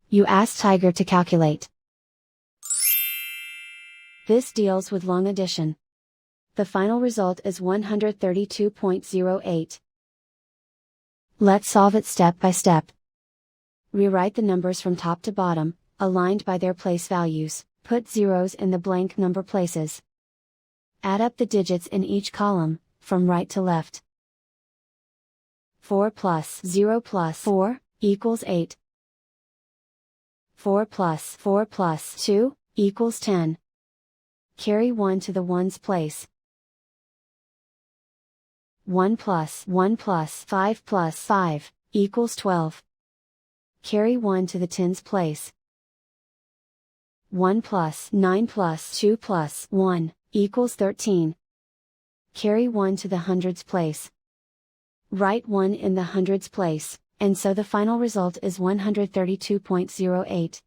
You ask Tiger to calculate. This deals with long addition. The final result is 132.08. Let's solve it step by step. Rewrite the numbers from top to bottom, aligned by their place values, put zeros in the blank number places. Add up the digits in each column, from right to left. 4 plus 0 plus 4, equals 8. 4 plus 4 plus 2, equals 10. Carry 1 to the ones place. 1 plus 1 plus 5 plus 5, equals 12. Carry 1 to the tens place. 1 plus 9 plus 2 plus 1, equals 13. Carry 1 to the hundreds place. Write 1 in the hundreds place, and so the final result is 132.08.